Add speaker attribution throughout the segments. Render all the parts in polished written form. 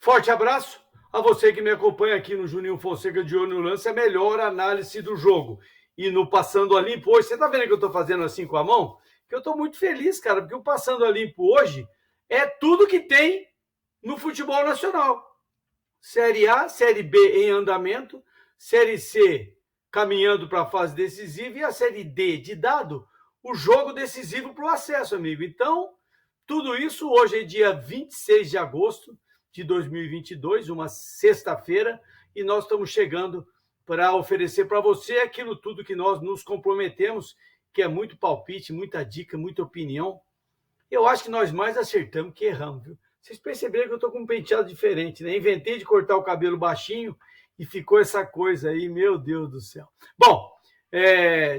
Speaker 1: Forte abraço a você que me acompanha aqui no Juninho Fonseca de Olho no Lance, a melhor análise do jogo. E no Passando a Limpo hoje, você tá vendo que eu tô fazendo assim com a mão? Que eu tô muito feliz, cara, porque o Passando a Limpo hoje é tudo que tem no futebol nacional. Série A, Série B em andamento, Série C caminhando para a fase decisiva e a Série D de dado, o jogo decisivo para o acesso, amigo. Então, tudo isso hoje é dia 26 de agosto de 2022, uma sexta-feira, e nós estamos chegando para oferecer para você aquilo tudo que nós nos comprometemos, que é muito palpite, muita dica, muita opinião. Eu acho que nós mais acertamos que erramos, viu? Vocês perceberam que eu estou com um penteado diferente, né? Inventei de cortar o cabelo baixinho e ficou essa coisa aí, meu Deus do céu. Bom,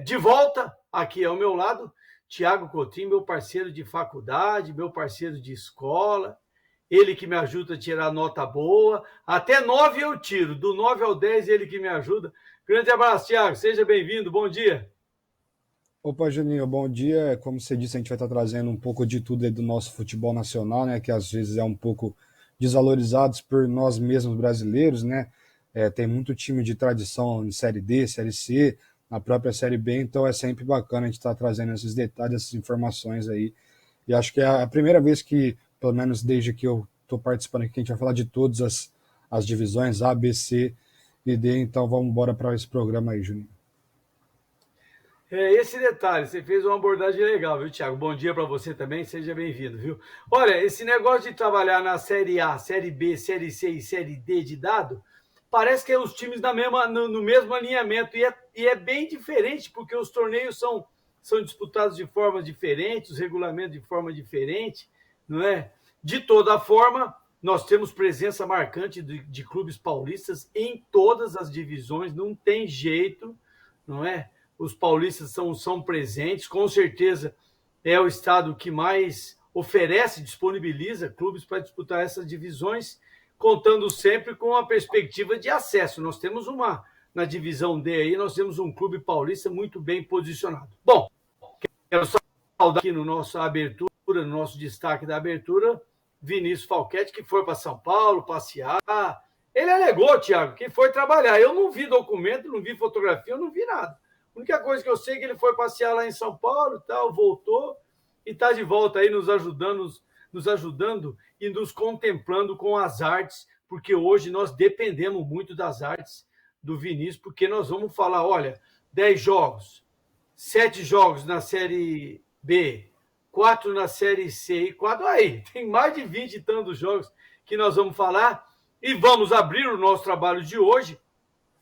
Speaker 1: de volta aqui ao meu lado, Tiago Coutinho, meu parceiro de faculdade, meu parceiro de escola, ele que me ajuda a tirar nota boa, até 9 eu tiro, do 9 ao 10 ele que me ajuda. Grande abraço, Tiago, seja bem-vindo, bom dia.
Speaker 2: Opa, Juninho, bom dia. Como você disse, a gente vai estar trazendo um pouco de tudo aí do nosso futebol nacional, né? Que às vezes é um pouco desvalorizados por nós mesmos brasileiros, né? Tem muito time de tradição em Série D, Série C, na própria Série B, então é sempre bacana a gente estar trazendo esses detalhes, essas informações aí. E acho que é a primeira vez que, pelo menos desde que eu estou participando aqui, que a gente vai falar de todas as divisões A, B, C e D, então vamos embora para esse programa aí, Juninho.
Speaker 1: Esse detalhe, você fez uma abordagem legal, viu, Thiago? Bom dia para você também, seja bem-vindo, viu? Olha, esse negócio de trabalhar na Série A, Série B, Série C e Série D de dado, parece que é os times no mesmo alinhamento, e é bem diferente, porque os torneios são disputados de forma diferente, os regulamentos de forma diferente, não é? De toda forma, nós temos presença marcante de clubes paulistas em todas as divisões, não tem jeito, não é? Os paulistas são presentes, com certeza é o estado que mais oferece, disponibiliza clubes para disputar essas divisões, contando sempre com a perspectiva de acesso. Nós temos na divisão D aí, nós temos um clube paulista muito bem posicionado. Bom, quero só saudar aqui no nosso abertura, no nosso destaque da abertura, Vinícius Falquete, que foi para São Paulo passear. Ele alegou, Thiago, que foi trabalhar. Eu não vi documento, não vi fotografia, eu não vi nada. A única coisa que eu sei é que ele foi passear lá em São Paulo e tal, voltou e está de volta aí nos ajudando e nos contemplando com as artes, porque hoje nós dependemos muito das artes do Vinícius, porque nós vamos falar, olha, 10 jogos, 7 jogos na Série B, 4 na Série C e 4 aí. Tem mais de 20 e tantos jogos que nós vamos falar e vamos abrir o nosso trabalho de hoje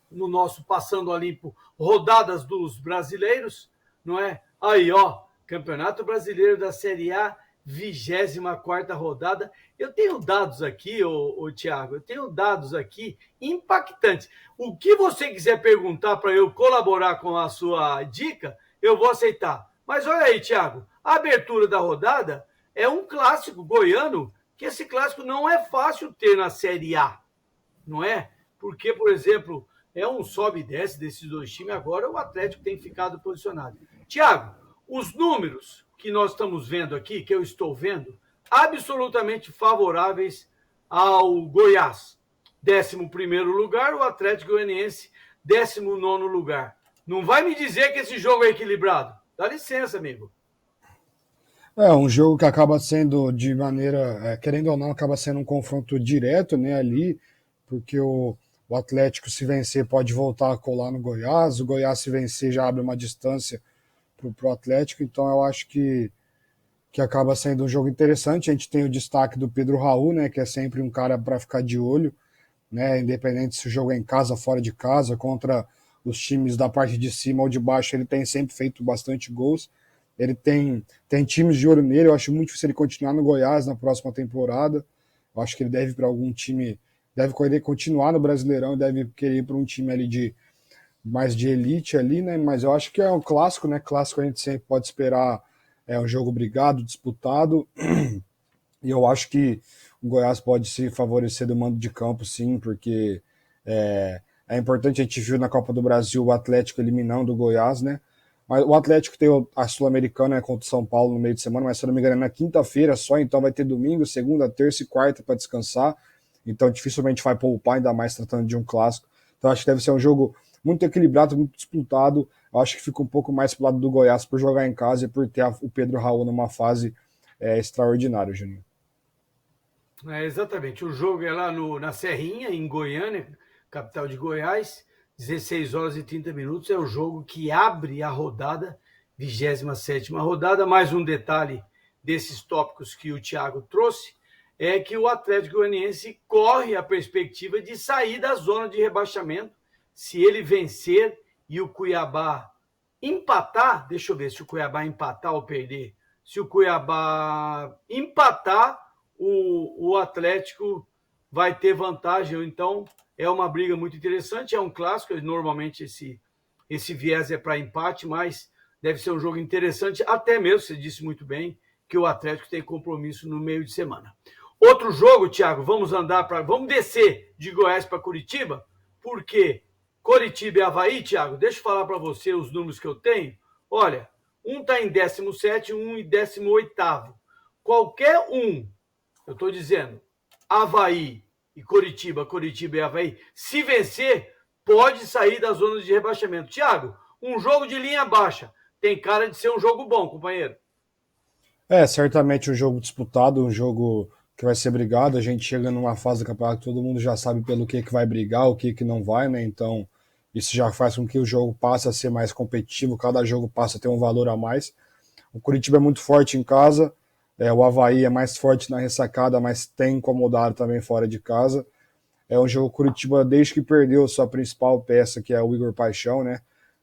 Speaker 1: no nosso Passando a Limpo, rodadas dos brasileiros, não é? Aí, ó, Campeonato Brasileiro da Série A, 24ª rodada. Eu tenho dados aqui, ô Thiago, eu tenho dados aqui impactantes. O que você quiser perguntar para eu colaborar com a sua dica, eu vou aceitar. Mas olha aí, Thiago, a abertura da rodada é um clássico goiano, que esse clássico não é fácil ter na Série A, não é? Porque, por exemplo, é um sobe e desce desses dois times. Agora o Atlético tem ficado posicionado. Tiago, os números que nós estamos vendo aqui, que eu estou vendo, absolutamente favoráveis ao Goiás. 11º lugar, o Atlético Goianiense, 19º lugar. Não vai me dizer que esse jogo é equilibrado. Dá licença, amigo.
Speaker 2: É um jogo que acaba sendo de maneira, querendo ou não, acaba sendo um confronto direto, né, ali, porque o Atlético, se vencer, pode voltar a colar no Goiás, o Goiás, se vencer, já abre uma distância para o Atlético, então eu acho que acaba sendo um jogo interessante. A gente tem o destaque do Pedro Raul, né, que é sempre um cara para ficar de olho, né, independente se o jogo é em casa, fora de casa, contra os times da parte de cima ou de baixo, ele tem sempre feito bastante gols. Ele tem times de olho nele, eu acho muito difícil ele continuar no Goiás na próxima temporada. Eu acho que ele deve ir para algum time, deve querer continuar no Brasileirão, deve querer ir para um time ali de mais de elite ali, né? Mas eu acho que é um clássico, né? Clássico a gente sempre pode esperar um jogo brigado, disputado. E eu acho que o Goiás pode se favorecer do mando de campo, sim, porque é importante. A gente viu na Copa do Brasil o Atlético eliminando o Goiás, né? Mas o Atlético tem a Sul-Americana, né, contra o São Paulo no meio de semana, mas se eu não me engano é na quinta-feira só, então vai ter domingo, segunda, terça e quarta para descansar. então dificilmente vai poupar, ainda mais tratando de um clássico. Então acho que deve ser um jogo muito equilibrado, muito disputado. Eu acho que fica um pouco mais pro lado do Goiás por jogar em casa e por ter o Pedro Raul numa fase extraordinária, Juninho.
Speaker 1: Exatamente. O jogo é lá na Serrinha, em Goiânia, capital de Goiás, 16 horas e 30 minutos. É o jogo que abre a rodada, 27ª rodada. Mais um detalhe desses tópicos que o Thiago trouxe é que o Atlético Goianiense corre a perspectiva de sair da zona de rebaixamento se ele vencer e o Cuiabá empatar. Deixa eu ver se o Cuiabá empatar ou perder. Se o Cuiabá empatar, o Atlético vai ter vantagem. Então, é uma briga muito interessante. É um clássico. Normalmente, esse viés é para empate, mas deve ser um jogo interessante. Até mesmo, você disse muito bem, que o Atlético tem compromisso no meio de semana. Outro jogo, Thiago, vamos descer de Goiás para Curitiba, porque Curitiba e Avaí, Thiago, deixa eu falar para você os números que eu tenho. Olha, um está em 17º, um em 18º. Qualquer um, eu estou dizendo, Avaí e Curitiba e Avaí, se vencer, pode sair da zona de rebaixamento. Thiago, um jogo de linha baixa tem cara de ser um jogo bom, companheiro.
Speaker 2: Certamente um jogo disputado, um jogo que vai ser brigado. A gente chega numa fase do campeonato que todo mundo já sabe pelo que vai brigar, o que não vai, né? Então, isso já faz com que o jogo passe a ser mais competitivo, cada jogo passa a ter um valor a mais. O Curitiba é muito forte em casa, o Avaí é mais forte na ressacada, mas tem incomodado também fora de casa. É um jogo Curitiba, desde que perdeu sua principal peça, que é o Igor Paixão, né?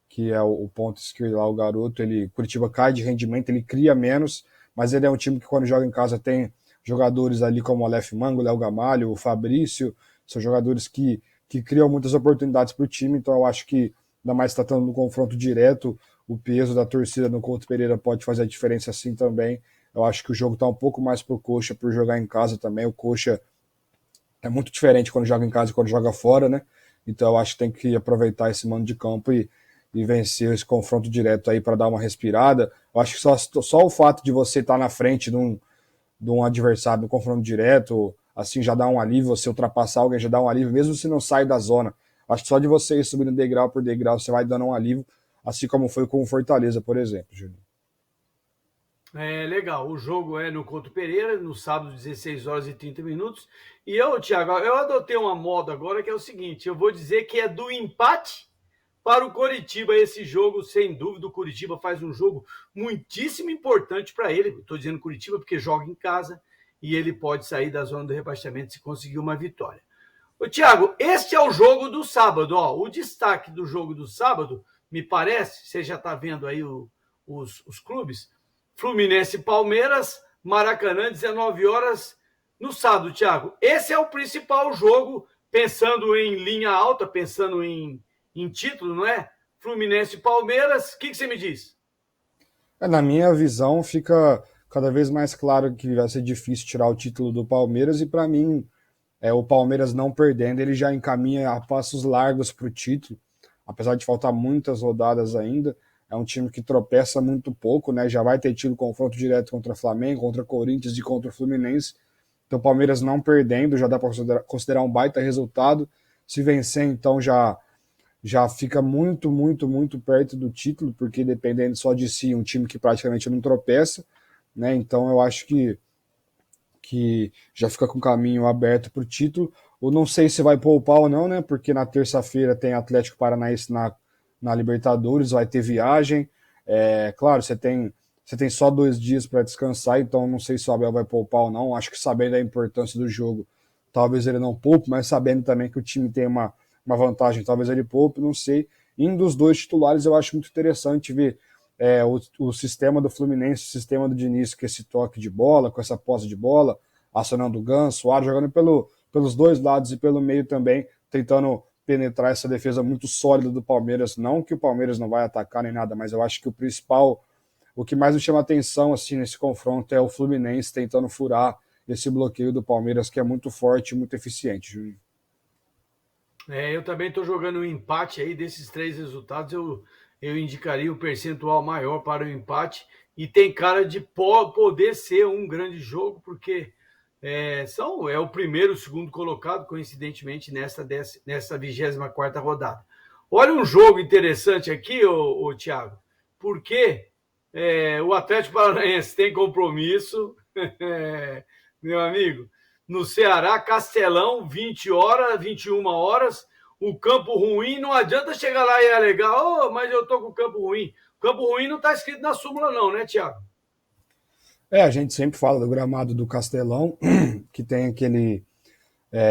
Speaker 2: Que é o ponto esquerdo lá, o garoto. Curitiba cai de rendimento, ele cria menos, mas ele é um time que quando joga em casa tem jogadores ali como o Aleph Manga, o Léo Gamalho, o Fabrício, são jogadores que criam muitas oportunidades para o time, então eu acho que, ainda mais tratando no confronto direto, o peso da torcida no Couto Pereira pode fazer a diferença assim também. Eu acho que o jogo está um pouco mais pro Coxa por jogar em casa também. O Coxa é muito diferente quando joga em casa e quando joga fora, né? Então eu acho que tem que aproveitar esse mando de campo e vencer esse confronto direto aí para dar uma respirada. Eu acho que só o fato de você estar na frente de um adversário no confronto direto, assim já dá um alívio, você ultrapassar alguém já dá um alívio, mesmo se não sai da zona. Acho que só de você ir subindo degrau por degrau, você vai dando um alívio, assim como foi com o Fortaleza, por exemplo, Júlio.
Speaker 1: Legal. O jogo é no Couto Pereira, no sábado, 16 horas e 30 minutos. E eu, Thiago, eu adotei uma moda agora que é o seguinte: eu vou dizer que é do empate para o Coritiba esse jogo, sem dúvida. O Coritiba faz um jogo muitíssimo importante para ele. Estou dizendo Coritiba porque joga em casa e ele pode sair da zona do rebaixamento se conseguir uma vitória. Ô, Thiago, este é o jogo do sábado. Ó. O destaque do jogo do sábado, me parece, você já está vendo aí os clubes, Fluminense e Palmeiras, Maracanã, 19 horas no sábado, Thiago. Esse é o principal jogo, pensando em linha alta, pensando em título, não é? Fluminense e Palmeiras, o que você me diz?
Speaker 2: Na minha visão, fica cada vez mais claro que vai ser difícil tirar o título do Palmeiras, e para mim, o Palmeiras não perdendo, ele já encaminha a passos largos para o título, apesar de faltar muitas rodadas ainda. É um time que tropeça muito pouco, né? Já vai ter tido confronto direto contra o Flamengo, contra o Corinthians e contra o Fluminense. Então, o Palmeiras não perdendo, já dá para considerar um baita resultado. Se vencer, então já fica muito, muito, muito perto do título, porque dependendo só de si, um time que praticamente não tropeça, né? Então eu acho que já fica com o caminho aberto para o título. Eu não sei se vai poupar ou não, né? Porque na terça-feira tem Atlético Paranaense na Libertadores, vai ter viagem. Claro, você tem só 2 dias para descansar, então não sei se o Abel vai poupar ou não. Acho que sabendo a importância do jogo, talvez ele não poupe, mas sabendo também que o time tem uma vantagem, talvez ele poupe, não sei. Indo dos dois titulares, eu acho muito interessante ver o sistema do Fluminense, o sistema do Diniz, com esse toque de bola, com essa posse de bola, acionando o Ganso, o Ar jogando pelos dois lados e pelo meio também, tentando penetrar essa defesa muito sólida do Palmeiras. Não que o Palmeiras não vai atacar nem nada, mas eu acho que o que mais me chama atenção assim nesse confronto é o Fluminense tentando furar esse bloqueio do Palmeiras, que é muito forte e muito eficiente, Júnior.
Speaker 1: Eu também estou jogando um empate aí desses três resultados. Eu indicaria o percentual maior para o empate. E tem cara de poder ser um grande jogo, porque É o primeiro, o segundo colocado, coincidentemente, nessa 24ª rodada. Olha um jogo interessante aqui, ô Thiago, porque o Atlético Paranaense tem compromisso, meu amigo, no Ceará, Castelão, 20 horas, 21 horas, o campo ruim, não adianta chegar lá e alegar, mas eu tô com o campo ruim. O campo ruim não está escrito na súmula não, né, Thiago?
Speaker 2: A gente sempre fala do gramado do Castelão, que tem aquele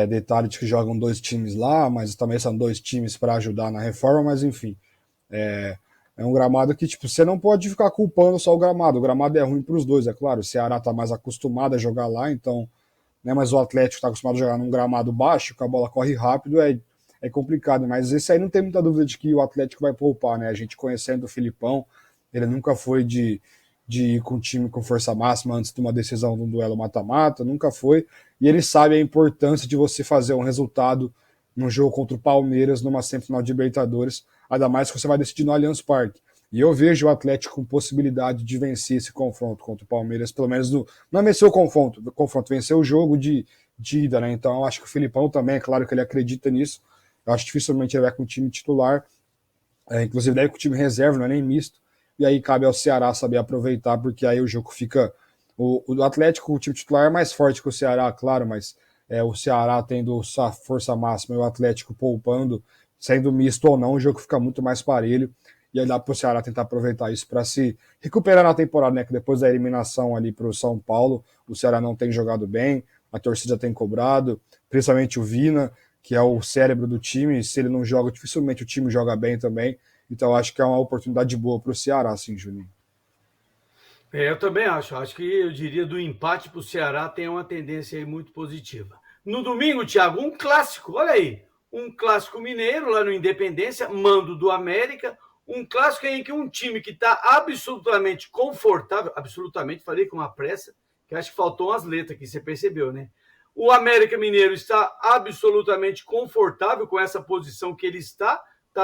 Speaker 2: detalhe de que jogam dois times lá, mas também são dois times para ajudar na reforma, mas enfim. É um gramado que, tipo, você não pode ficar culpando só o gramado. O gramado é ruim para os dois, é claro. O Ceará tá mais acostumado a jogar lá, então, né, mas o Atlético está acostumado a jogar num gramado baixo, que a bola corre rápido, é complicado. Mas esse aí não tem muita dúvida de que o Atlético vai poupar, né? A gente conhecendo o Filipão, ele nunca foi de ir com o time com força máxima antes de uma decisão de um duelo mata-mata, nunca foi. E ele sabe a importância de você fazer um resultado num jogo contra o Palmeiras, numa semifinal de Libertadores, ainda mais que você vai decidir no Allianz Parque. E eu vejo o Atlético com possibilidade de vencer esse confronto contra o Palmeiras, pelo menos não vencer o confronto, vencer o jogo de ida, né? Então eu acho que o Filipão também, é claro que ele acredita nisso. Eu acho que dificilmente ele vai com o time titular, inclusive daí com o time reserva, não é nem misto. E aí cabe ao Ceará saber aproveitar, porque aí o jogo fica. O Atlético, o time titular é mais forte que o Ceará, claro, mas o Ceará tendo sua força máxima e o Atlético poupando, sendo misto ou não, o jogo fica muito mais parelho. E aí dá para o Ceará tentar aproveitar isso para se recuperar na temporada, né? Que depois da eliminação ali para o São Paulo, o Ceará não tem jogado bem, a torcida tem cobrado, principalmente o Vina, que é o cérebro do time. Se ele não joga, dificilmente o time joga bem também. Então acho que é uma oportunidade boa para o Ceará, sim, Juninho.
Speaker 1: Eu também acho. Acho que eu diria do empate para o Ceará tem uma tendência aí muito positiva. No domingo, Thiago, um clássico, olha aí. Um clássico mineiro lá no Independência, mando do América. Um clássico em que um time que está absolutamente confortável, absolutamente, falei com uma pressa, que acho que faltou umas letras aqui, você percebeu, né? O América Mineiro está absolutamente confortável com essa posição que ele está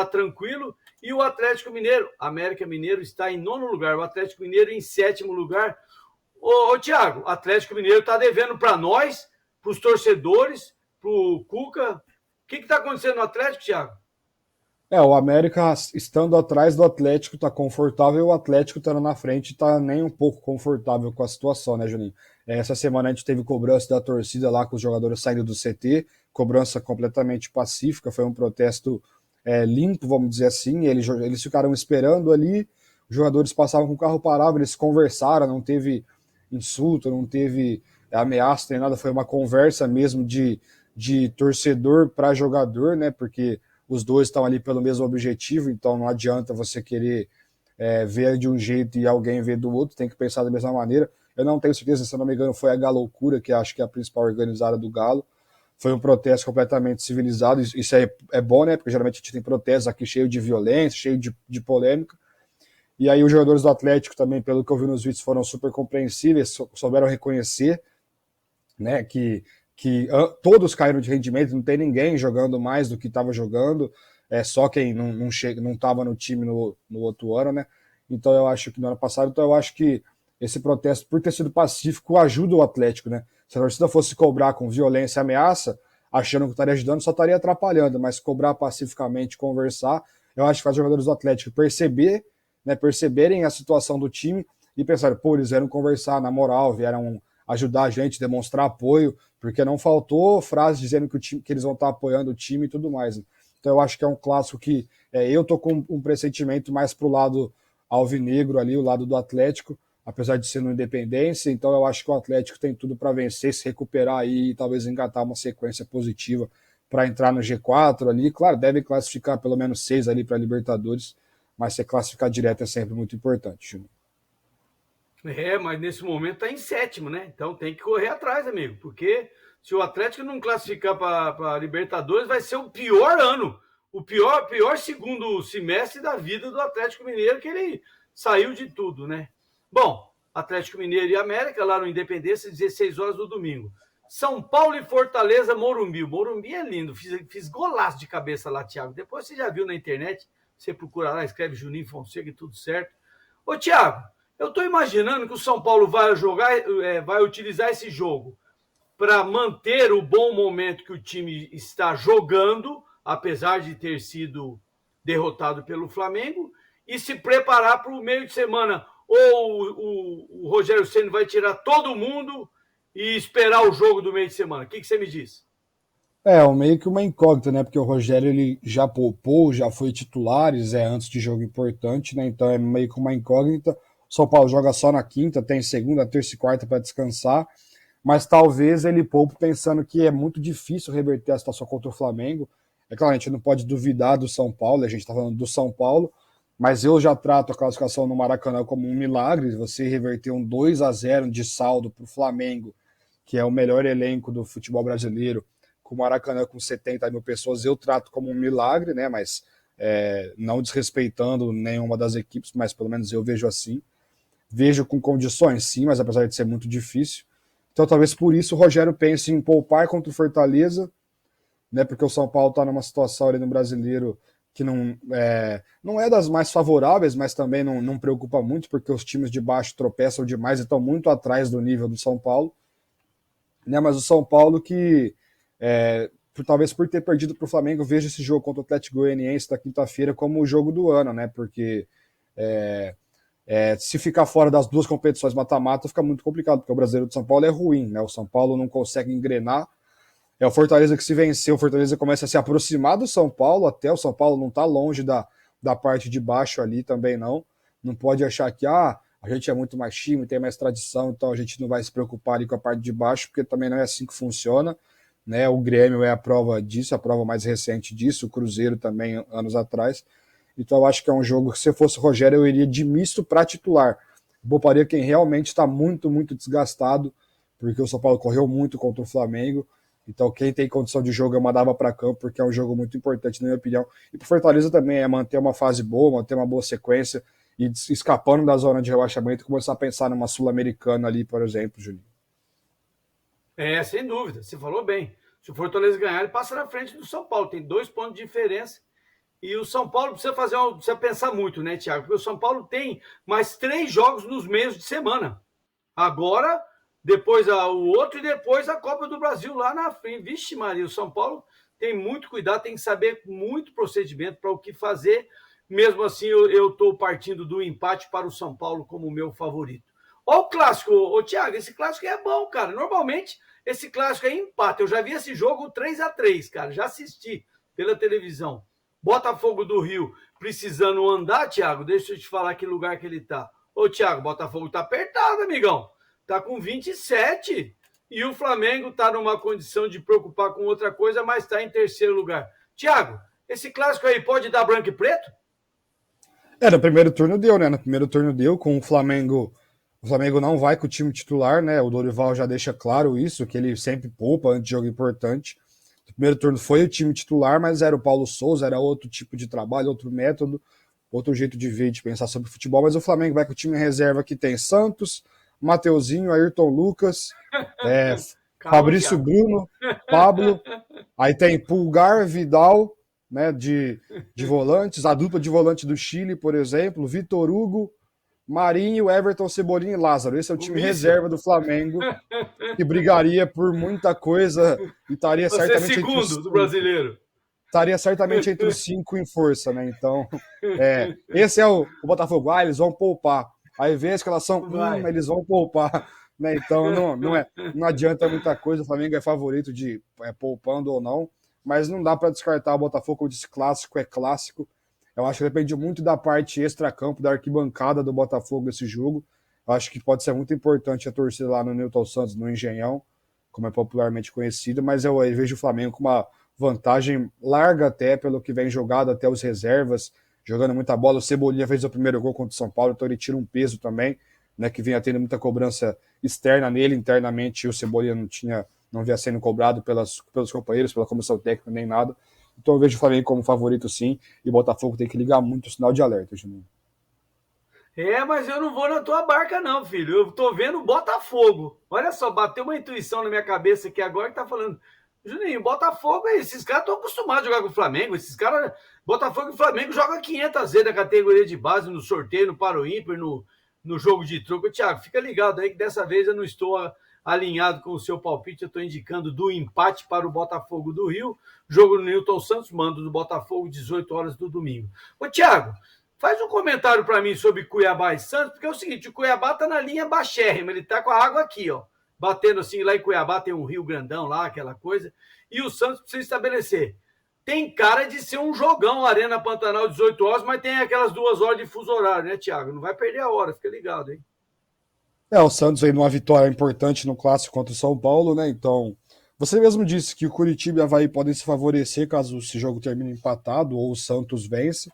Speaker 1: tranquilo. E o Atlético Mineiro, América Mineiro está em 9º lugar, o Atlético Mineiro em 7º lugar. Ô Thiago, o Atlético Mineiro está devendo para nós, para os torcedores, para o Cuca. O que está acontecendo no Atlético, Thiago?
Speaker 2: O América estando atrás do Atlético tá confortável e o Atlético estando na frente tá nem um pouco confortável com a situação, né, Juninho? Essa semana a gente teve cobrança da torcida lá com os jogadores saindo do CT, cobrança completamente pacífica, foi um protesto limpo, vamos dizer assim. Eles ficaram esperando ali, os jogadores passavam com o carro parável, eles conversaram, não teve insulto, não teve ameaça nem nada, foi uma conversa mesmo de torcedor para jogador, né? Porque os dois estão ali pelo mesmo objetivo, então não adianta você querer ver de um jeito e alguém ver do outro, tem que pensar da mesma maneira. Eu não tenho certeza, se não me engano, foi a Galoucura, que acho que é a principal organizada do Galo. Foi um protesto completamente civilizado, isso é bom, né? Porque geralmente a gente tem protestos aqui cheio de violência, cheio de polêmica. E aí os jogadores do Atlético também, pelo que eu vi nos vídeos, foram super compreensíveis, souberam reconhecer, né, que todos caíram de rendimento, não tem ninguém jogando mais do que estava jogando, só quem não estava no time no outro ano, né? Então eu acho que no ano passado, então eu acho que esse protesto, por ter sido pacífico, ajuda o Atlético, né? Se a torcida fosse cobrar com violência e ameaça, achando que estaria ajudando, só estaria atrapalhando, mas cobrar pacificamente, conversar, eu acho que faz os jogadores do Atlético perceberem a situação do time e pensar, pô, eles vieram conversar na moral, vieram ajudar a gente, demonstrar apoio, porque não faltou frases dizendo que eles vão estar apoiando o time e tudo mais. Então eu acho que é um clássico que eu tô com um pressentimento mais pro lado alvinegro ali, o lado do Atlético, apesar de ser no Independência. Então eu acho que o Atlético tem tudo para vencer, se recuperar aí e talvez engatar uma sequência positiva para entrar no G4 ali. Claro, deve classificar pelo menos 6 ali para Libertadores, mas ser classificar direto é sempre muito importante, Júnior.
Speaker 1: Mas nesse momento está em 7º, né? Então tem que correr atrás, amigo, porque se o Atlético não classificar para Libertadores, vai ser o pior ano, o pior segundo semestre da vida do Atlético Mineiro, que ele saiu de tudo, né? Bom, Atlético Mineiro e América, lá no Independência, 16 horas do domingo. São Paulo e Fortaleza, Morumbi. Morumbi é lindo, fiz golaço de cabeça lá, Thiago. Depois você já viu na internet, você procura lá, escreve Juninho Fonseca e tudo certo. Ô, Thiago, eu estou imaginando que o São Paulo vai jogar, vai utilizar esse jogo para manter o bom momento que o time está jogando, apesar de ter sido derrotado pelo Flamengo, e se preparar para o meio de semana. Ou o Rogério Ceni vai tirar todo mundo e esperar o jogo do meio de semana? O que você me diz?
Speaker 2: Meio que uma incógnita, né? Porque o Rogério ele já poupou, já foi titulares, antes de jogo importante, né? Então é meio que uma incógnita. O São Paulo joga só na quinta, tem segunda, terça e quarta para descansar, mas talvez ele poupe pensando que é muito difícil reverter a situação contra o Flamengo. É claro, a gente não pode duvidar do São Paulo, a gente está falando do São Paulo, mas eu já trato a classificação no Maracanã como um milagre. Você reverter um 2-0 de saldo para o Flamengo, que é o melhor elenco do futebol brasileiro, com o Maracanã com 70 mil pessoas, eu trato como um milagre, né? Mas não desrespeitando nenhuma das equipes, mas pelo menos eu vejo assim. Vejo com condições, sim, mas apesar de ser muito difícil. Então talvez por isso o Rogério pense em poupar contra o Fortaleza, né? Porque o São Paulo está numa situação ali no Brasileiro que não é das mais favoráveis, mas também não preocupa muito, porque os times de baixo tropeçam demais e estão muito atrás do nível do São Paulo. Né? Mas o São Paulo que talvez por ter perdido para o Flamengo, veja esse jogo contra o Atlético Goianiense da quinta-feira como o jogo do ano, né? Porque se ficar fora das duas competições mata-mata fica muito complicado, porque o Brasileiro de São Paulo é ruim, né? O São Paulo não consegue engrenar. É o Fortaleza que se venceu, o Fortaleza começa a se aproximar do São Paulo, até o São Paulo não está longe da parte de baixo ali também não. Não pode achar que a gente é muito mais time, tem mais tradição, então a gente não vai se preocupar ali com a parte de baixo, porque também não é assim que funciona. Né? O Grêmio é a prova disso, a prova mais recente disso, o Cruzeiro também, anos atrás. Então eu acho que é um jogo que, se eu fosse o Rogério, eu iria de misto para titular. Pouparia quem realmente está muito, muito desgastado, porque o São Paulo correu muito contra o Flamengo. Então quem tem condição de jogo eu mandava para campo, porque é um jogo muito importante, na minha opinião. E para o Fortaleza também é manter uma fase boa, manter uma boa sequência, e escapando da zona de rebaixamento, começar a pensar numa Sul-Americana ali, por exemplo, Juninho.
Speaker 1: Sem dúvida, você falou bem. Se o Fortaleza ganhar, ele passa na frente do São Paulo. Tem 2 pontos de diferença. E o São Paulo precisa pensar muito, né, Thiago? Porque o São Paulo tem mais 3 jogos nos meios de semana. Agora, depois o outro e depois a Copa do Brasil lá na frente. Vixe, Maria, o São Paulo tem muito cuidado, tem que saber muito procedimento para o que fazer. Mesmo assim, eu estou partindo do empate para o São Paulo como meu favorito. Olha o clássico, Thiago, esse clássico é bom, cara. Normalmente, esse clássico é empate. Eu já vi esse jogo 3-3, cara. Já assisti pela televisão. Botafogo do Rio precisando andar, Thiago. Deixa eu te falar que lugar que ele tá. Thiago, Botafogo tá apertado, amigão. Tá com 27 e o Flamengo tá numa condição de preocupar com outra coisa, mas tá em terceiro lugar. Thiago, esse clássico aí pode dar branco e preto?
Speaker 2: No primeiro turno deu, né? No primeiro turno deu, com o Flamengo. O Flamengo não vai com o time titular, né? O Dorival já deixa claro isso, que ele sempre poupa antes de jogo importante. No primeiro turno foi o time titular, mas era o Paulo Souza, era outro tipo de trabalho, outro método, outro jeito de ver, de pensar sobre futebol. Mas o Flamengo vai com o time reserva que tem Santos, Mateuzinho, Ayrton Lucas, Fabrício Bruno, Pablo, aí tem Pulgar, Vidal, né, de volantes, a dupla de volante do Chile, por exemplo, Vitor Hugo, Marinho, Everton, Cebolinha e Lázaro. Esse é o time reserva do Flamengo, que brigaria por muita coisa e estaria certamente
Speaker 1: segundo do brasileiro.
Speaker 2: Estaria certamente entre os 5 em força, né? Então, esse é o Botafogo. Eles vão poupar. Aí vem a escalação, eles vão poupar. Né? Então, não adianta muita coisa. O Flamengo é favorito de poupando ou não, mas não dá para descartar o Botafogo. Como eu disse, clássico é clássico. Eu acho que depende muito da parte extra-campo, da arquibancada do Botafogo nesse jogo. Eu acho que pode ser muito importante a torcida lá no Newton Santos, no Engenhão, como é popularmente conhecido, mas eu vejo o Flamengo com uma vantagem larga até pelo que vem jogado, até os reservas, jogando muita bola. O Cebolinha fez o primeiro gol contra o São Paulo, então ele tira um peso também, né, que vinha tendo muita cobrança externa nele, internamente o Cebolinha não vinha sendo cobrado pelos companheiros, pela comissão técnica, nem nada. Então eu vejo o Flamengo como favorito sim, e o Botafogo tem que ligar muito o sinal de alerta, Juninho.
Speaker 1: Mas eu não vou na tua barca não, filho. Eu tô vendo o Botafogo. Olha só, bateu uma intuição na minha cabeça aqui agora que tá falando, Juninho, Botafogo, esses caras estão acostumados a jogar com o Flamengo. Esses caras, Botafogo e Flamengo jogam 500 vezes na categoria de base, no sorteio, no Paro Ímpar, no jogo de truco. Thiago, fica ligado aí que dessa vez eu não estou alinhado com o seu palpite, eu estou indicando do empate para o Botafogo do Rio, jogo no Newton Santos, mando do Botafogo, 18 horas do domingo. Ô, Thiago, faz um comentário para mim sobre Cuiabá e Santos, porque é o seguinte, o Cuiabá está na linha baixérrima, ele está com a água aqui, ó, batendo assim, lá em Cuiabá tem um rio grandão lá, aquela coisa, e o Santos precisa estabelecer. Tem cara de ser um jogão, Arena Pantanal, 18 horas, mas tem aquelas 2 horas de fuso horário, né, Thiago? Não vai perder a hora, fica ligado, hein?
Speaker 2: O Santos aí numa vitória importante no clássico contra o São Paulo, né? Então, você mesmo disse que o Curitiba e o Avaí podem se favorecer caso esse jogo termine empatado ou o Santos vence,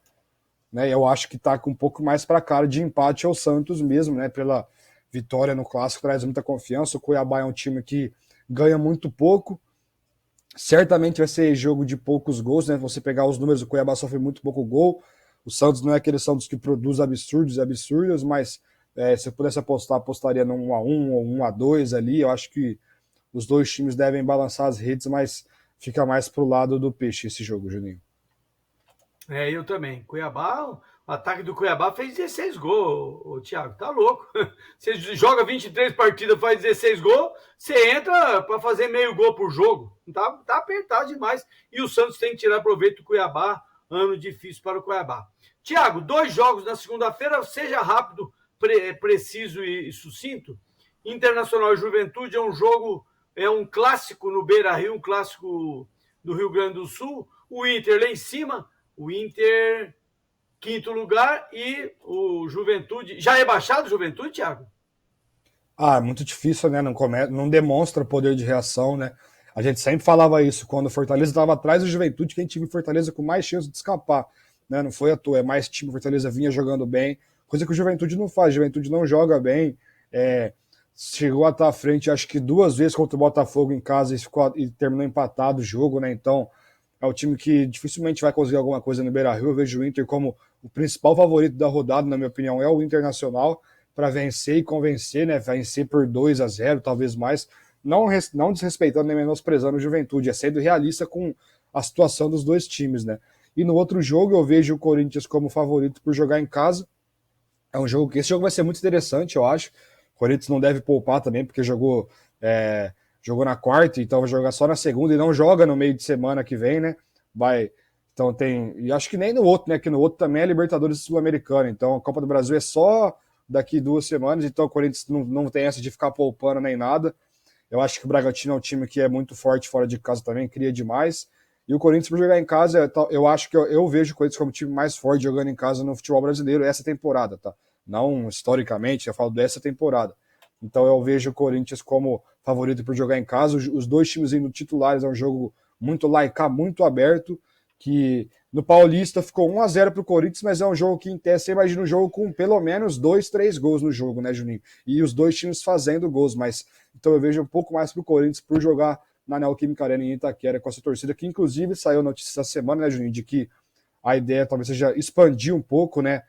Speaker 2: né? Eu acho que tá com um pouco mais para cara de empate ao Santos mesmo, né? Pela vitória no clássico traz muita confiança. O Cuiabá é um time que ganha muito pouco. Certamente vai ser jogo de poucos gols, né? Você pegar os números, o Cuiabá sofre muito pouco gol. O Santos não é aquele Santos que produz absurdos, mas se eu pudesse apostar, apostaria no 1-1 ou 1-2 ali. Eu acho que os dois times devem balançar as redes, mas fica mais pro lado do peixe esse jogo, Juninho.
Speaker 1: Eu também. Cuiabá, o ataque do Cuiabá fez 16 gols, o Thiago, tá louco. Você joga 23 partidas, faz 16 gols, você entra para fazer meio gol por jogo. Tá apertado demais. E o Santos tem que tirar proveito do Cuiabá, ano difícil para o Cuiabá. Thiago, 2 jogos na segunda-feira, seja rápido, preciso e sucinto. Internacional e Juventude é um jogo, é um clássico no Beira-Rio, um clássico do Rio Grande do Sul. O Inter lá em cima, o Inter, 5º lugar, e o Juventude. Já é baixado o Juventude, Thiago?
Speaker 2: É muito difícil, né? Não demonstra poder de reação, né? A gente sempre falava isso, quando o Fortaleza estava atrás do Juventude, quem tinha Fortaleza com mais chance de escapar, né? Não foi à toa, é mais time, Fortaleza vinha jogando bem, coisa que o Juventude não faz, o Juventude não joga bem, chegou a estar à frente, acho que 2 vezes contra o Botafogo em casa e terminou empatado o jogo, né? Então, é um time que dificilmente vai conseguir alguma coisa no Beira-Rio. Eu vejo o Inter como o principal favorito da rodada, na minha opinião, é o Internacional, para vencer e convencer, né? Vencer por 2-0, talvez mais, não desrespeitando nem menosprezando o Juventude, é sendo realista com a situação dos dois times, né? E no outro jogo eu vejo o Corinthians como favorito por jogar em casa. É um jogo que esse jogo vai ser muito interessante, eu acho. O Corinthians não deve poupar também, porque jogou na quarta, então vai jogar só na segunda e não joga no meio de semana que vem, né? Então tem. E acho que nem no outro, né? Que no outro também é Libertadores Sul-Americana. Então a Copa do Brasil é só daqui 2 semanas, então o Corinthians não tem essa de ficar poupando nem nada. Eu acho que o Bragantino é um time que é muito forte fora de casa também, cria demais. E o Corinthians, por jogar em casa, eu acho que eu vejo o Corinthians como o time mais forte jogando em casa no futebol brasileiro essa temporada, tá? Não historicamente, eu falo dessa temporada. Então eu vejo o Corinthians como favorito por jogar em casa. Os dois times indo titulares, é um jogo muito laicar, muito aberto, que no Paulista ficou 1-0 para o Corinthians, mas é um jogo que em tese você imagina um jogo com pelo menos 2, 3 gols no jogo, né, Juninho? E os dois times fazendo gols, mas então eu vejo um pouco mais para o Corinthians por jogar na Neoquímica Arena em Itaquera com essa torcida, que inclusive saiu notícia essa semana, né, Juninho, de que a ideia talvez seja expandir um pouco, né,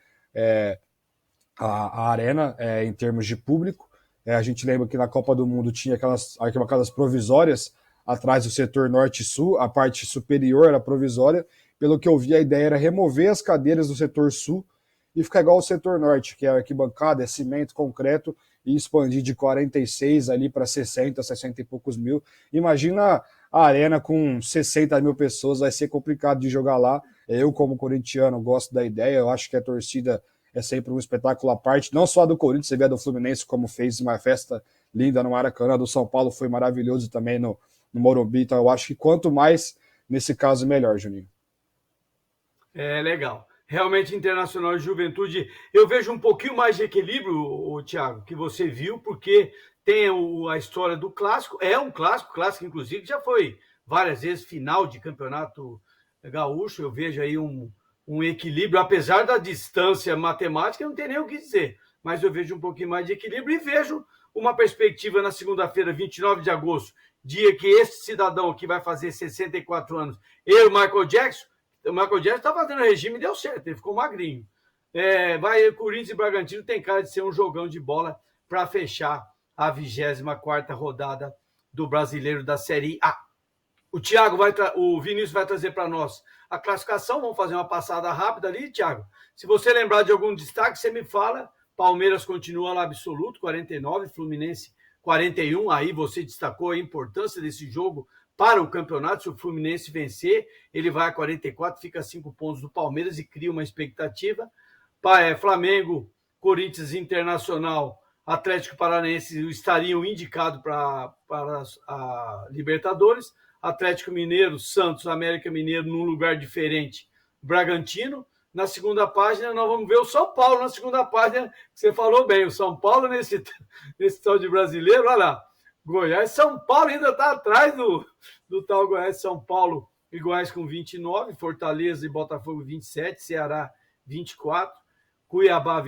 Speaker 2: a arena em termos de público. A gente lembra que na Copa do Mundo tinha aquelas arquibancadas provisórias atrás do setor norte e sul, a parte superior era provisória. Pelo que eu vi, a ideia era remover as cadeiras do setor sul e ficar igual ao setor norte, que é a arquibancada, é cimento, concreto, e expandir de 46 ali para 60, 60 e poucos mil. Imagina a arena com 60 mil pessoas, vai ser complicado de jogar lá. Eu, como corintiano, gosto da ideia, eu acho que a torcida é sempre um espetáculo à parte, não só do Corinthians, você vê a do Fluminense, como fez uma festa linda no Maracanã, do São Paulo foi maravilhoso também no Morumbi, então eu acho que quanto mais, nesse caso, melhor, Juninho.
Speaker 1: Legal. Realmente, Internacional e Juventude, eu vejo um pouquinho mais de equilíbrio, Thiago, que você viu, porque tem a história do clássico, é um clássico inclusive, que já foi várias vezes final de campeonato gaúcho, eu vejo aí um equilíbrio, apesar da distância matemática, não tem nem o que dizer, mas eu vejo um pouquinho mais de equilíbrio e vejo uma perspectiva na segunda-feira, 29 de agosto, dia que esse cidadão aqui vai fazer 64 anos, o Michael Jackson está fazendo regime e deu certo, ele ficou magrinho. Corinthians e Bragantino tem cara de ser um jogão de bola para fechar a 24ª rodada do Brasileiro da Série A. O Vinícius vai trazer para nós a classificação, vamos fazer uma passada rápida ali, Thiago. Se você lembrar de algum destaque, você me fala. Palmeiras continua lá absoluto, 49, Fluminense 41, aí você destacou a importância desse jogo para o campeonato. Se o Fluminense vencer, ele vai a 44, fica a 5 pontos do Palmeiras e cria uma expectativa. Flamengo, Corinthians, Internacional, Atlético Paranaense estariam indicados para a Libertadores. Atlético Mineiro, Santos, América Mineiro num lugar diferente, Bragantino. Na segunda página, nós vamos ver o São Paulo na segunda página, você falou bem, o São Paulo nesse tal de brasileiro, olha lá, Goiás, São Paulo ainda está atrás do tal Goiás, São Paulo e Goiás com 29, Fortaleza e Botafogo 27, Ceará 24, Cuiabá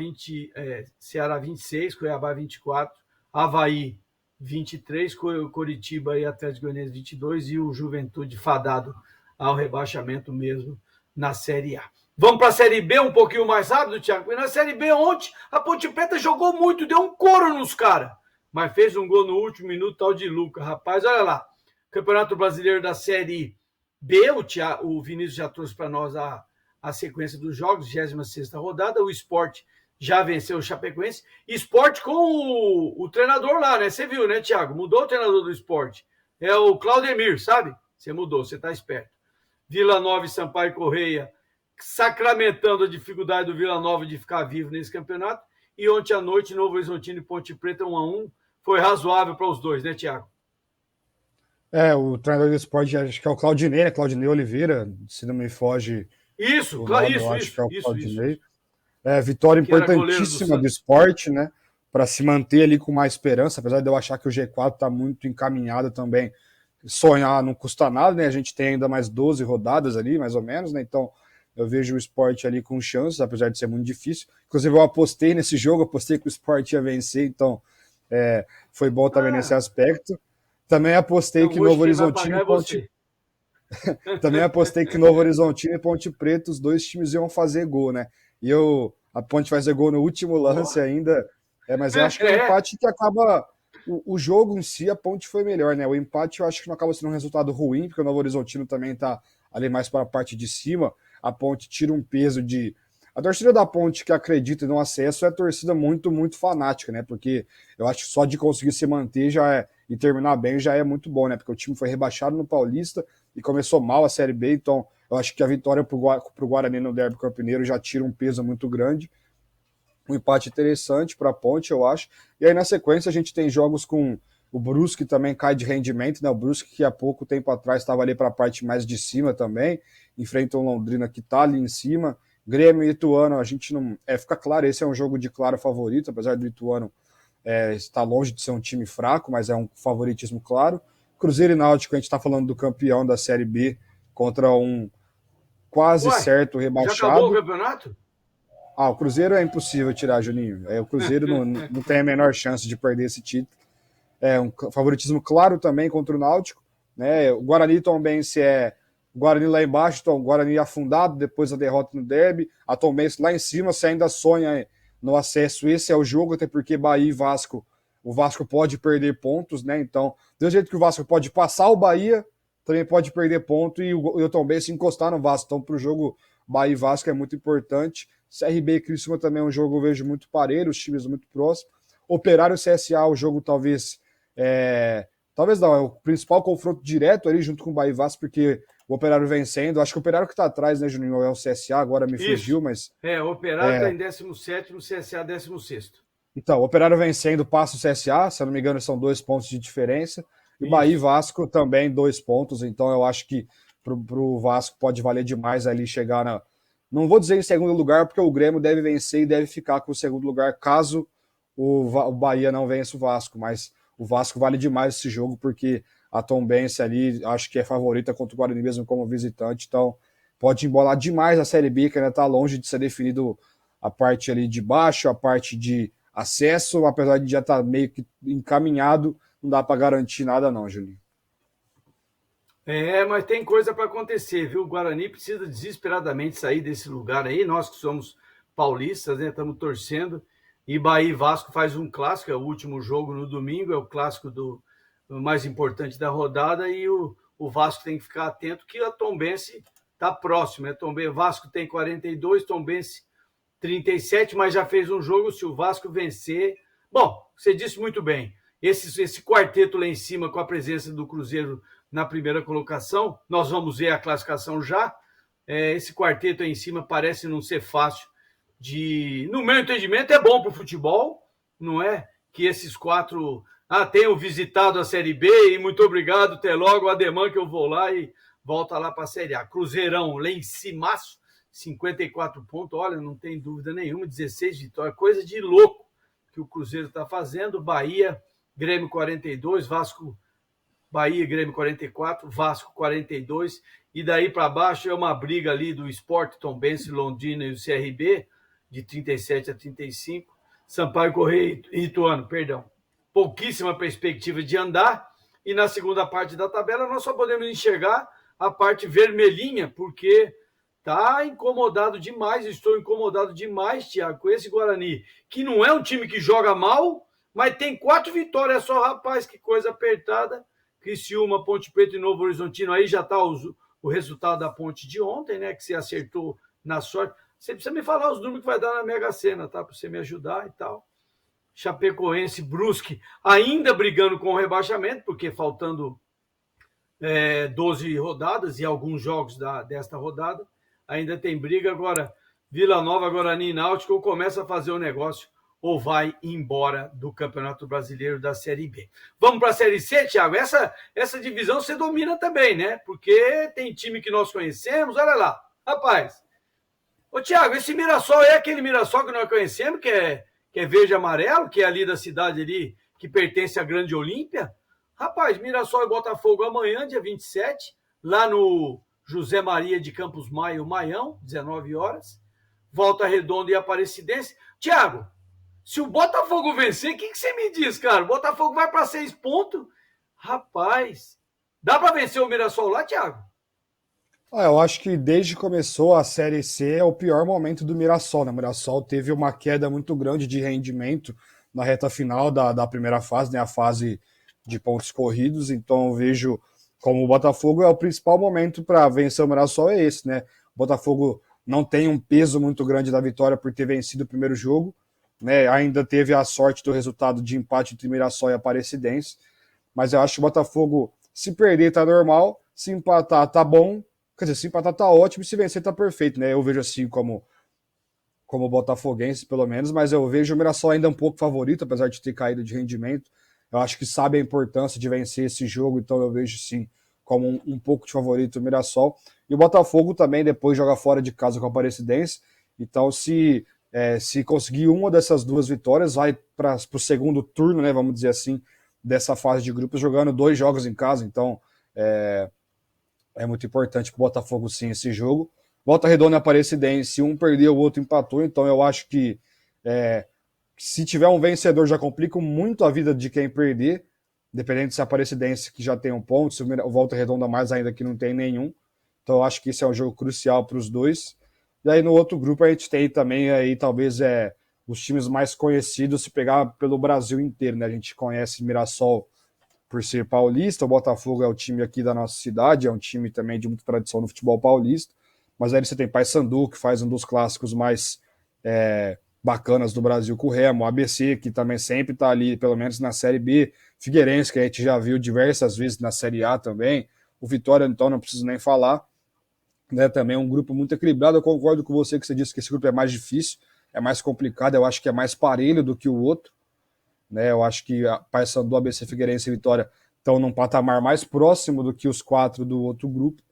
Speaker 1: Ceará 26, Cuiabá 24, Avaí 23, Coritiba e Atlético Goianiense 22 e o Juventude fadado ao rebaixamento mesmo na Série A. Vamos para a Série B um pouquinho mais rápido, Thiago? Porque na Série B ontem a Ponte Preta jogou muito, deu um couro nos caras, mas fez um gol no último minuto, tal de Lucas. Rapaz, olha lá, Campeonato Brasileiro da Série B, o Vinícius já trouxe para nós a sequência dos jogos, 26ª rodada, o Sport já venceu o Chapecoense, Sport com o treinador lá, né? Você viu, né, Thiago? Mudou o treinador do Sport, é o Claudemir, sabe? Você mudou, você está esperto. Vila Nova e Sampaio Correia sacramentando a dificuldade do Vila Nova de ficar vivo nesse campeonato. E ontem à noite, Novo Horizontino e Ponte Preta 1-1. Foi razoável para os dois, né, Thiago?
Speaker 2: O treinador do Sport, acho que é o Claudinei, né? Claudinei Oliveira, se não me foge.
Speaker 1: Isso.
Speaker 2: Vitória importantíssima do Sport, né? Para se manter ali com mais esperança, apesar de eu achar que o G4 está muito encaminhado também. Sonhar não custa nada, né? A gente tem ainda mais 12 rodadas ali, mais ou menos, né? Então, eu vejo o Sport ali com chances, apesar de ser muito difícil. Inclusive, eu apostei nesse jogo, apostei que o Sport ia vencer, então foi bom também nesse aspecto. Também apostei que Novo Horizontino e Ponte... Também apostei que Novo Horizontino e Ponte Preta, os dois times iam fazer gol, né? E a Ponte vai fazer gol no último lance ainda, mas eu acho que é um empate que acaba... O jogo em si, a Ponte foi melhor, né? O empate eu acho que não acaba sendo um resultado ruim, porque o Novo Horizontino também tá ali mais para a parte de cima. A Ponte tira um peso de... A torcida da Ponte que acredita no acesso é a torcida muito, muito fanática, né? Porque eu acho que só de conseguir se manter e terminar bem já é muito bom, né? Porque o time foi rebaixado no Paulista e começou mal a Série B, então eu acho que a vitória pro Guarani no Derby Campineiro já tira um peso muito grande. Um empate interessante para a Ponte, eu acho. E aí, na sequência, a gente tem jogos com o Brusque também cai de rendimento, né? O Brusque, que há pouco tempo atrás estava ali para a parte mais de cima também, enfrenta o Londrina, que está ali em cima. Grêmio e Ituano, a gente não... fica claro, esse é um jogo de claro favorito, apesar do Ituano estar longe de ser um time fraco, mas é um favoritismo claro. Cruzeiro e Náutico, a gente está falando do campeão da Série B contra um quase certo rebaixado.
Speaker 1: Já acabou o campeonato?
Speaker 2: O Cruzeiro é impossível tirar, Juninho. O Cruzeiro não tem a menor chance de perder esse título. É um favoritismo claro também contra o Náutico, né? O Guarani Tombense o Guarani lá embaixo, então o Guarani afundado depois da derrota no derby, a Tombense lá em cima, você ainda sonha no acesso, esse é o jogo, até porque Bahia e Vasco, o Vasco pode perder pontos, né? Então, do jeito que o Vasco pode passar o Bahia, também pode perder ponto e o Tombense encostar no Vasco. Então, para o jogo Bahia e Vasco é muito importante. CRB e Criciúma também é um jogo, eu vejo, muito parelho, os times muito próximos. Operário e CSA, o jogo talvez não, é o principal confronto direto ali junto com o Bahia e Vasco, porque o Operário vencendo, acho que o Operário que está atrás, né, Juninho, é o CSA, agora me fugiu, mas...
Speaker 1: o Operário está em 17º, o CSA 16º.
Speaker 2: Então, o Operário vencendo passa o CSA, se eu não me engano são 2 pontos de diferença, e Bahia e Vasco também 2 pontos, então eu acho que pro Vasco pode valer demais ali chegar não vou dizer em segundo lugar, porque o Grêmio deve vencer e deve ficar com o segundo lugar, caso o Bahia não vença o Vasco, mas o Vasco vale demais esse jogo, porque a Tombense ali, acho que é favorita contra o Guarani mesmo como visitante, então pode embolar demais a Série B, que ainda está longe de ser definido a parte ali de baixo, a parte de acesso, apesar de já estar meio que encaminhado, não dá para garantir nada não, Julinho.
Speaker 1: Mas tem coisa para acontecer, viu? O Guarani precisa desesperadamente sair desse lugar aí, nós que somos paulistas, né, estamos torcendo, e Bahia e Vasco faz um clássico, é o último jogo no domingo, é o clássico do mais importante da rodada, e o Vasco tem que ficar atento que a Tombense está próximo, né? Vasco tem 42, Tombense 37, mas já fez um jogo, se o Vasco vencer... Bom, você disse muito bem, esse quarteto lá em cima, com a presença do Cruzeiro na primeira colocação, nós vamos ver a classificação já. Esse quarteto aí em cima parece não ser fácil no meu entendimento, é bom para o futebol, não é? Que esses quatro tenham visitado a Série B e muito obrigado, até logo, Ademã, que eu vou lá e volta lá para a Série A. Cruzeirão lá em cimaço, 54 pontos, olha, não tem dúvida nenhuma, 16 vitórias, coisa de louco que o Cruzeiro está fazendo. Bahia, Grêmio 42, Bahia, Grêmio 44, Vasco 42, e daí para baixo é uma briga ali do Sport, Tombense, Londrina e o CRB, de 37 a 35, Sampaio Correia e Ituano, perdão. Pouquíssima perspectiva de andar, e na segunda parte da tabela nós só podemos enxergar a parte vermelhinha, porque tá incomodado demais, estou incomodado demais, Thiago, com esse Guarani, que não é um time que joga mal, mas tem 4 vitórias só, rapaz, que coisa apertada. Criciúma, Ponte Preta e Novo Horizontino, aí já está o resultado da Ponte de ontem, né, que você acertou na sorte. Você precisa me falar os números que vai dar na Mega Sena, tá, para você me ajudar e tal. Chapecoense, Brusque, ainda brigando com o rebaixamento, porque faltando 12 rodadas e alguns jogos desta rodada, ainda tem briga. Agora, Vila Nova, Guarani e Náutico começa a fazer o negócio ou vai embora do Campeonato Brasileiro da Série B. Vamos para a Série C, Thiago? Essa divisão você domina também, né? Porque tem time que nós conhecemos, olha lá. Rapaz, ô Thiago, esse Mirassol é aquele Mirassol que nós conhecemos, que é verde e amarelo, que é ali da cidade ali, que pertence à Grande Olímpia? Rapaz, Mirassol e Botafogo amanhã, dia 27, lá no José Maria de Campos Maio, Maião, 19 horas. Volta Redonda e Aparecidense. Thiago, se o Botafogo vencer, o que você me diz, cara? O Botafogo vai para 6 pontos? Rapaz, dá para vencer o Mirassol lá, Thiago?
Speaker 2: Eu acho que desde que começou a Série C é o pior momento do Mirassol, né? O Mirassol teve uma queda muito grande de rendimento na reta final da primeira fase, né? A fase de pontos corridos, então eu vejo como o Botafogo é o principal momento para vencer o Mirassol, é esse, né? O Botafogo não tem um peso muito grande da vitória por ter vencido o primeiro jogo, né? Ainda teve a sorte do resultado de empate entre Mirassol e Aparecidense, mas eu acho que o Botafogo, se perder tá normal, se empatar tá bom, quer dizer, se empatar tá ótimo e se vencer tá perfeito, né? Eu vejo assim como botafoguense, pelo menos, mas eu vejo o Mirassol ainda um pouco favorito, apesar de ter caído de rendimento. Eu acho que sabe a importância de vencer esse jogo, então eu vejo sim como um pouco de favorito o Mirassol. E o Botafogo também depois joga fora de casa com a Aparecidense, então se conseguir uma dessas duas vitórias, vai para o segundo turno, né, vamos dizer assim, dessa fase de grupos, jogando 2 jogos em casa, então é muito importante para o Botafogo sim esse jogo. Volta Redonda e Aparecidense, um perdeu, o outro empatou, então eu acho que se tiver um vencedor já complica muito a vida de quem perder, dependendo se a Aparecidense que já tem um ponto, se o Volta Redonda mais ainda que não tem nenhum, então eu acho que esse é um jogo crucial para os dois. E aí no outro grupo a gente tem também aí talvez os times mais conhecidos se pegar pelo Brasil inteiro, né? A gente conhece Mirassol por ser paulista, o Botafogo é o time aqui da nossa cidade, é um time também de muita tradição no futebol paulista, mas aí você tem Paysandu, que faz um dos clássicos mais bacanas do Brasil com o Remo, o ABC, que também sempre está ali, pelo menos na Série B, Figueirense, que a gente já viu diversas vezes na Série A também, o Vitória, então, não preciso nem falar, né? Também é um grupo muito equilibrado. Eu concordo com você que você disse que esse grupo é mais difícil, é mais complicado, eu acho que é mais parelho do que o outro, né? Eu acho que a Paysandu, ABC, Figueirense e Vitória estão num patamar mais próximo do que os 4 do outro grupo,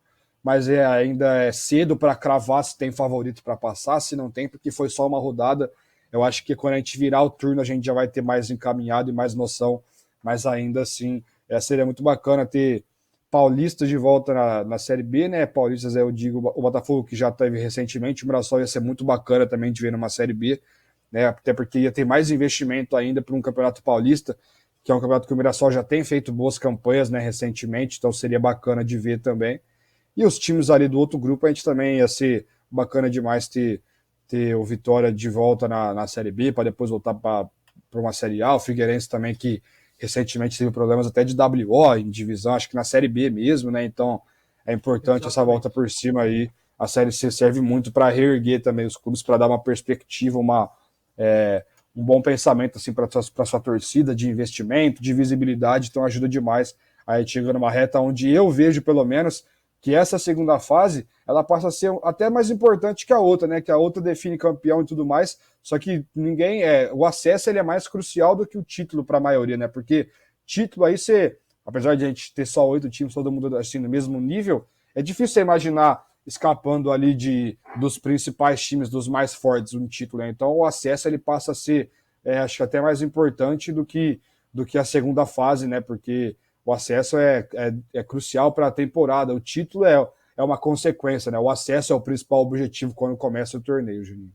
Speaker 2: mas ainda é cedo para cravar se tem favorito para passar, se não tem, porque foi só uma rodada. Eu acho que quando a gente virar o turno a gente já vai ter mais encaminhado e mais noção, mas ainda assim seria muito bacana ter paulistas de volta na Série B, né? Paulistas, eu digo, o Botafogo que já teve recentemente, o Mirassol ia ser muito bacana também de ver numa Série B, né? Até porque ia ter mais investimento ainda para um Campeonato Paulista, que é um campeonato que o Mirassol já tem feito boas campanhas, né, recentemente, então seria bacana de ver também. E os times ali do outro grupo, a gente também ia ser bacana demais ter o Vitória de volta na Série B, para depois voltar para uma Série A, o Figueirense também, que recentemente teve problemas até de WO em divisão, acho que na Série B mesmo, né? Então é importante essa volta por cima aí. A Série C serve muito para reerguer também os clubes, para dar uma perspectiva, um bom pensamento assim, para sua torcida, de investimento, de visibilidade, então ajuda demais. Aí chega numa reta onde eu vejo, pelo menos, que essa segunda fase ela passa a ser até mais importante que a outra, né? Que a outra define campeão e tudo mais. Só que o acesso ele é mais crucial do que o título para a maioria, né? Porque título aí você, apesar de a gente ter só 8 times, todo mundo assim no mesmo nível, é difícil você imaginar escapando ali dos principais times, dos mais fortes, um título, né? Então o acesso ele passa a ser, acho que até mais importante do que a segunda fase, né? Porque o acesso é crucial para a temporada. O título é uma consequência, né? O acesso é o principal objetivo quando começa o torneio, Juninho.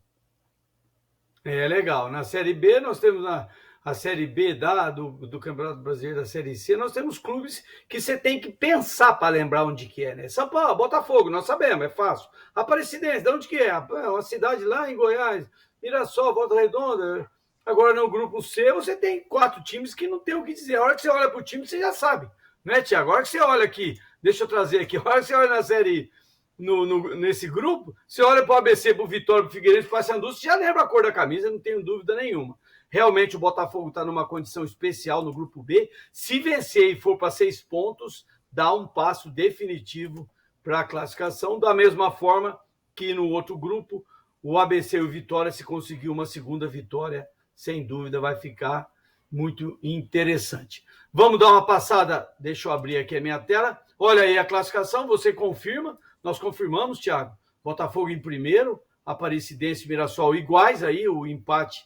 Speaker 1: É legal. Na Série B, nós temos a Série B do Campeonato Brasileiro da Série C, nós temos clubes que você tem que pensar para lembrar onde que é, né? São Paulo, Botafogo, nós sabemos, é fácil. Aparecidense, de onde que é? Uma cidade lá em Goiás, Mirassol, Volta Redonda. Agora no grupo C, você tem 4 times que não tem o que dizer. A hora que você olha para o time, você já sabe. Não é, Tiago? A hora que você olha aqui, deixa eu trazer aqui, a hora que você olha na série nesse grupo, você olha para o ABC, para o Vitória, para o Figueirense, para o Paysandu, você já lembra a cor da camisa, não tenho dúvida nenhuma. Realmente o Botafogo está numa condição especial no grupo B. Se vencer e for para 6 pontos, dá um passo definitivo para a classificação, da mesma forma que no outro grupo, o ABC e o Vitória, se conseguir uma segunda vitória, sem dúvida vai ficar muito interessante. Vamos dar uma passada, deixa eu abrir aqui a minha tela. Olha aí a classificação, você confirma, nós confirmamos, Thiago. Botafogo em primeiro, Aparecidense e Mirassol iguais, aí o empate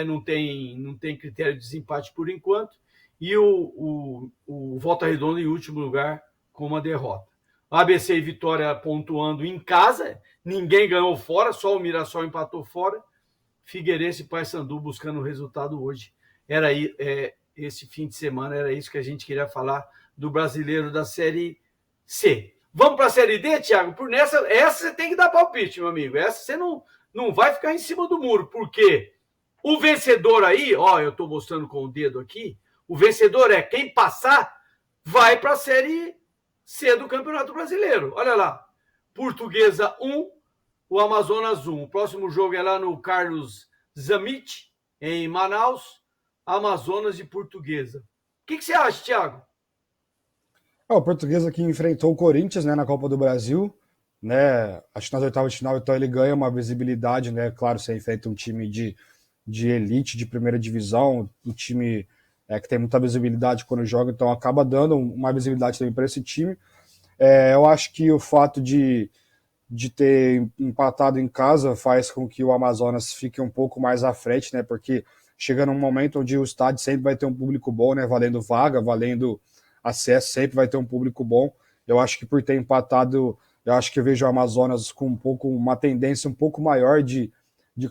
Speaker 1: não tem critério de desempate por enquanto, e o Volta Redonda em último lugar com uma derrota. ABC e Vitória pontuando em casa, ninguém ganhou fora, só o Mirassol empatou fora. Figueirense e Paysandu buscando o resultado hoje. Era esse fim de semana, era isso que a gente queria falar do brasileiro da Série C. Vamos para a Série D, Thiago? Essa você tem que dar palpite, meu amigo. Essa você não vai ficar em cima do muro, porque o vencedor aí, eu estou mostrando com o dedo aqui, o vencedor é quem passar, vai para a Série C do Campeonato Brasileiro. Olha lá, Portuguesa 1, o Amazonas 1. O próximo jogo é lá no Carlos Zamit, em Manaus, Amazonas e Portuguesa. O que você acha, Thiago?
Speaker 2: O Portuguesa que enfrentou o Corinthians, né, na Copa do Brasil, né? Acho que nas oitavas de final, então ele ganha uma visibilidade, né? Claro, você enfrenta um time de elite, de primeira divisão, um time que tem muita visibilidade quando joga, então acaba dando uma visibilidade também para esse time. Eu acho que o fato de ter empatado em casa faz com que o Amazonas fique um pouco mais à frente, né? Porque chega num momento onde o estádio sempre vai ter um público bom, né? Valendo vaga, valendo acesso, sempre vai ter um público bom. Eu acho que por ter empatado, eu acho que eu vejo o Amazonas com uma tendência um pouco maior de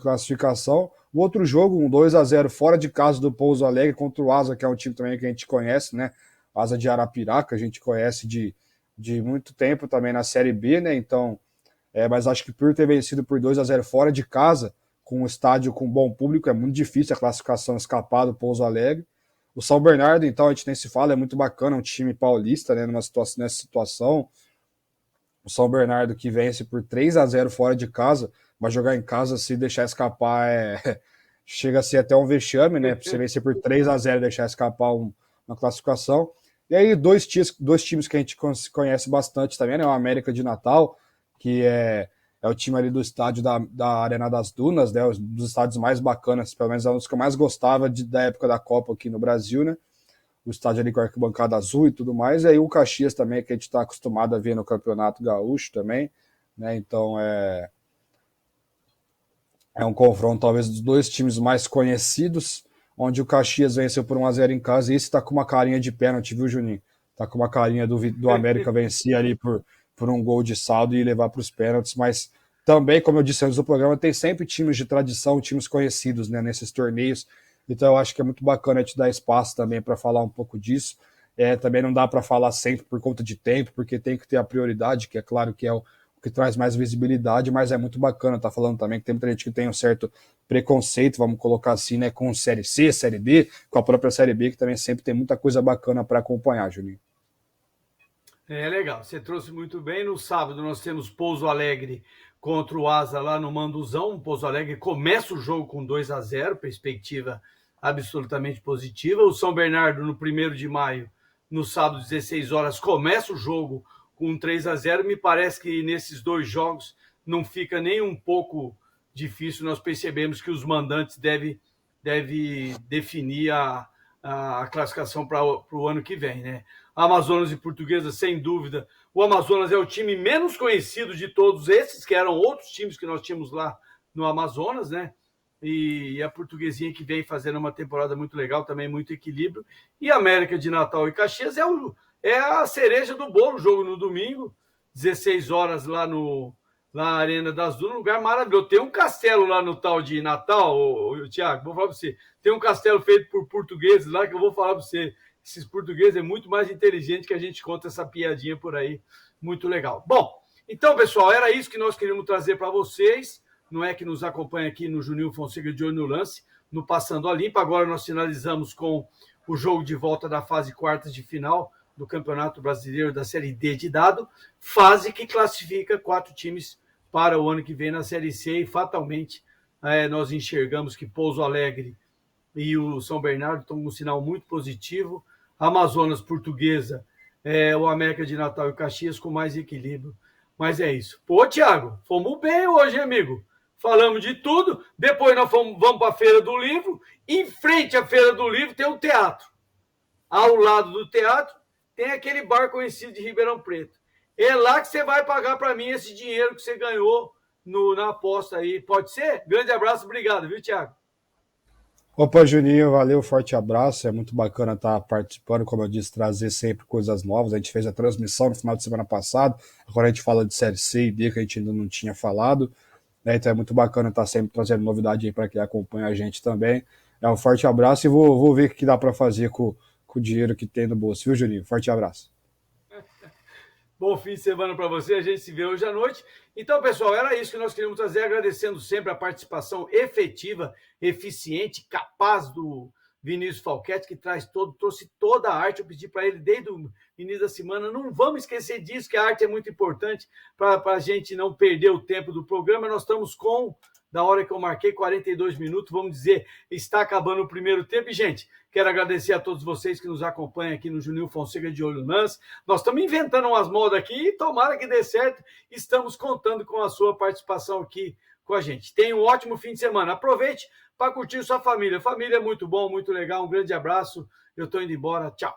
Speaker 2: classificação. O outro jogo, um 2-0 fora de casa do Pouso Alegre contra o Asa, que é um time também que a gente conhece, né? Asa de Arapiraca, a gente conhece de muito tempo também na Série B, né? Então, mas acho que por ter vencido por 2-0 fora de casa, com um estádio com bom público, é muito difícil a classificação escapar do Pouso Alegre. O São Bernardo, então, a gente nem se fala, é muito bacana, um time paulista, né, nessa situação. O São Bernardo que vence por 3-0 fora de casa, mas jogar em casa, se deixar escapar, chega a ser até um vexame, né? Você vencer por 3-0 e deixar escapar uma classificação. E aí, dois times que a gente conhece bastante também, né? O América de Natal, que é o time ali do estádio da Arena das Dunas, né? Dos estádios mais bacanas, pelo menos é um dos que eu mais gostava da época da Copa aqui no Brasil, né? O estádio ali com a arquibancada azul e tudo mais. E aí o Caxias também, que a gente está acostumado a ver no Campeonato Gaúcho também, né? Então é um confronto talvez dos dois times mais conhecidos, onde o Caxias venceu por 1-0 em casa, e esse tá com uma carinha de pênalti, viu, Juninho? Tá com uma carinha do América vencer ali por um gol de saldo e levar para os pênaltis, mas também, como eu disse antes do programa, tem sempre times de tradição, times conhecidos, né, nesses torneios, então eu acho que é muito bacana te dar espaço também para falar um pouco disso. Também não dá para falar sempre por conta de tempo, porque tem que ter a prioridade, que é claro que é o que traz mais visibilidade, mas é muito bacana tá falando também que tem muita gente que tem um certo preconceito, vamos colocar assim, né, com Série C, Série D, com a própria Série B, que também sempre tem muita coisa bacana para acompanhar, Juninho.
Speaker 1: É legal, você trouxe muito bem. No sábado nós temos Pouso Alegre contra o Asa lá no Manduzão. O Pouso Alegre começa o jogo com 2-0, perspectiva absolutamente positiva. O São Bernardo, no 1º de maio, no sábado, 16 horas, começa o jogo com 3-0. Me parece que nesses dois jogos não fica nem um pouco difícil. Nós percebemos que os mandantes devem definir a classificação para o ano que vem, né? Amazonas e Portuguesa, sem dúvida. O Amazonas é o time menos conhecido de todos esses, que eram outros times que nós tínhamos lá no Amazonas, né? E a Portuguesinha que vem fazendo uma temporada muito legal, também muito equilíbrio. E a América de Natal e Caxias é a cereja do bolo, jogo no domingo, 16 horas lá na Arena das Dunas, um lugar maravilhoso. Tem um castelo lá no tal de Natal, Thiago, vou falar para você. Tem um castelo feito por portugueses lá que eu vou falar para você. Esses portugueses é muito mais inteligente que a gente conta essa piadinha por aí. Muito legal. Bom, então, pessoal, era isso que nós queríamos trazer para vocês. Não é que nos acompanha aqui no Juninho Fonseca de Olho no Lance, no Passando a Limpo. Agora nós finalizamos com o jogo de volta da fase quartas de final do Campeonato Brasileiro da Série D de dado, fase que classifica 4 times para o ano que vem na Série C, e fatalmente nós enxergamos que Pouso Alegre e o São Bernardo estão com um sinal muito positivo. Amazonas, Portuguesa, o América de Natal e Caxias com mais equilíbrio. Mas é isso. Pô, Thiago, fomos bem hoje, amigo. Falamos de tudo. Depois nós vamos para a Feira do Livro. Em frente à Feira do Livro tem um teatro. Ao lado do teatro tem aquele bar conhecido de Ribeirão Preto. É lá que você vai pagar para mim esse dinheiro que você ganhou na aposta aí. Pode ser? Grande abraço, obrigado, viu, Thiago?
Speaker 2: Opa, Juninho, valeu, forte abraço. É muito bacana estar participando, como eu disse, trazer sempre coisas novas. A gente fez a transmissão no final de semana passado, agora a gente fala de Série C e D, que a gente ainda não tinha falado. Então é muito bacana estar sempre trazendo novidade aí para quem acompanha a gente também. Um forte abraço e vou ver o que dá para fazer com o dinheiro que tem no bolso, viu, Juninho? Forte abraço.
Speaker 1: Bom fim de semana para você, a gente se vê hoje à noite. Então, pessoal, era isso que nós queríamos trazer, agradecendo sempre a participação efetiva, eficiente, capaz do Vinícius Falquete, que trouxe toda a arte. Eu pedi para ele desde o início da semana, não vamos esquecer disso, que a arte é muito importante para a gente não perder o tempo do programa. Nós estamos da hora que eu marquei, 42 minutos, vamos dizer, está acabando o primeiro tempo. E, gente, quero agradecer a todos vocês que nos acompanham aqui no Juninho Fonseca de Olho no Lance. Nós estamos inventando umas modas aqui e tomara que dê certo. Estamos contando com a sua participação aqui com a gente. Tenha um ótimo fim de semana. Aproveite para curtir sua família. Família é muito bom, muito legal. Um grande abraço. Eu estou indo embora. Tchau.